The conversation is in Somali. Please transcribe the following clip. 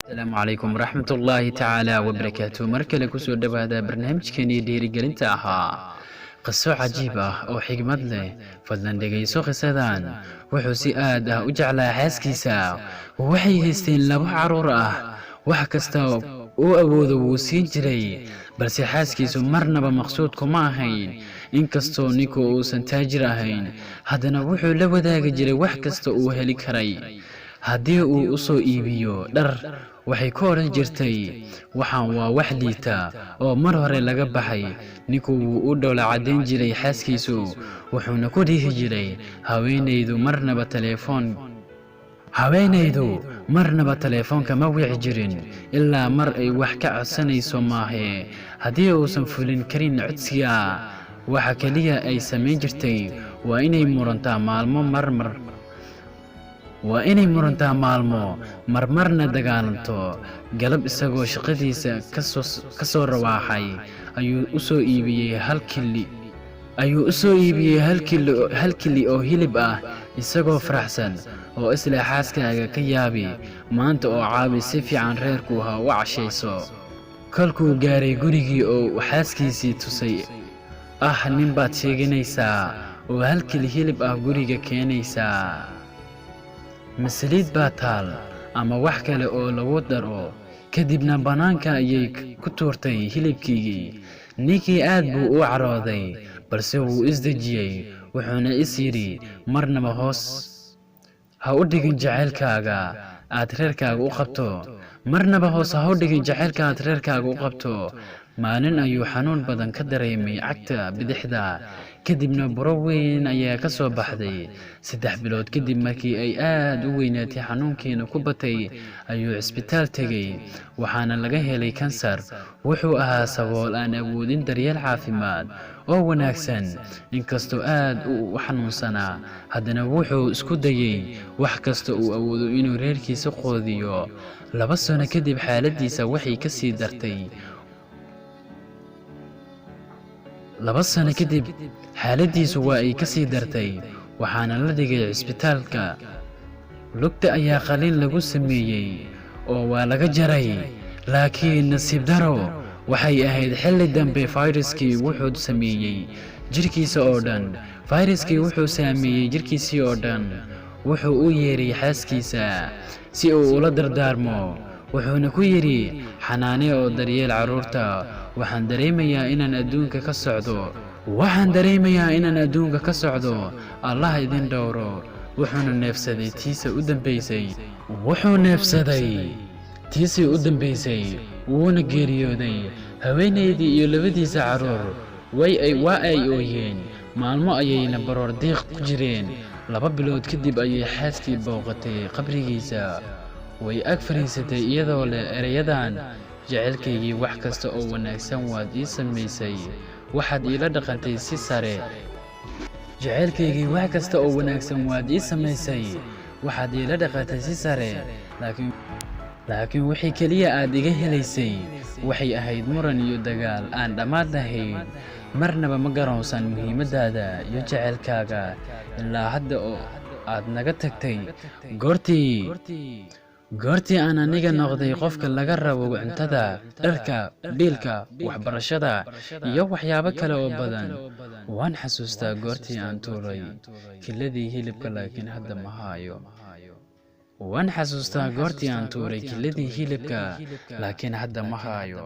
السلام عليكم ورحمة الله تعالى وبركاته. مركل كسو دبادا برنامج كني ديري قلنت قصو عجيبة أو حكمة له فضلن دقيسو خسادان وحوسي آده وجعلا حاسكيسا ووحي هستين لبو عرورة وحكستو وأبوذو وسين جري بلسي حاسكيسو مرنبا مقصودكو ماهين inkastoo ninku uusan taajir ahayn haddana wuxuu la wadaagi jiray wax kasta uu heli karay haddii uu u soo iibiyo dhar waxay ku oran jirtay waxaan waa wax liita oo mar hore laga baxay ninku wuu u dhowla cadeyn jiray xaaskiisu wuxuuna ku dhihi jiray haweenaydu marnaba telefoonka ma wici jirin ilaa mar ay wax ka codsanayso maahe haddii uusan fulin karin codsiga waxa kaliya ay sameyn jirtay waa inay murantaa maalmo marmarna dagaalanto galab isagoo shaqadiisa ka soo rawaaxay ayuu u soo iibiyey hal kili oo hilib ah isagoo faraxsan oo isla xaaskaaga ka yaabi maanta oo caabi si fiican reerku ha u cashayso kolkuu gaaray gurigii oo xaaskiisii tusay nin baad sheeganaysaa oo hal kili hilib ah guriga keenaysaa masaliid baa taal ama wax kale oo lagu daro kadibna bannaanka ayay ku tuurtay hilibkiigii ninkii aad buu u carooday balse wuu isdejiyey wuxuuna is yidhi marnaba hoos ha u dhigin jacaylkaaga aad reerkaaga u qabto maalin ayuu xanuun badan ka dareemay cagta bidixda kadibna buro weyn ayaa ka soo baxday 3 bilood kadib markii ay aad u weynaatay xanuunkiina ku batay ayuu cisbitaal tegay waxaana laga helay kansar wuxuu ahaa sabool aan awoodin daryeel caafimaad oo wanaagsan inkastoo aad u xanuunsanaa haddana wuxuu isku dayay wax kasta uu awoodo inuu reerkiisa qoodiyo 2 sano kadib xaaladiisa waxay ka sii dartay xaaladiisu waa ay ka sii dartay waxaana la dhigay cisbitaalka lugta ayaa qaliin lagu sameeyey oo waa laga jaray laakiin nasiib daro waxay ahayd xilli dambe fayraskii wuxuu saameeyey jirkiisa oo dhan wuxuu u yeeray xaaskiisa si uu ula dardaarmo wuxuuna ku yidhi xanaane oo daryeel carruurta waxaan dareemayaa inaan adduunka ka socdo allah idin dhowro wuxuuna neefsaday tiisii u dambaysay wuuna geeriyooday haweenaydii iyo 2diisa carruur waa ay ooyeen maalmo ayayna baroor diiq ku jireen 2 bilood kadib ayay xaaskii booqatay qabrigiisa way ag fariisatay iyadoo leh erayadan jacaylkaygii wax kasta oo wanaagsan waad ii samaysay waxaad iila dhaqantay si sare laakiin wixii keliya aad iga helaysay waxay ahayd muran iyo dagaal aan dhammaad lahayn marnaba ma garoonsan muhiimadaada iyo jacaylkaaga ilaa hadda oo aad naga tagtay goortii aan aniga noqday qofka laga rabo cuntada dharka biilka waxbarashada iyo waxyaabo kale oo badan waan xasuustaa goortii aan tuuray kiladii hilibka laakiin hadda ma hayo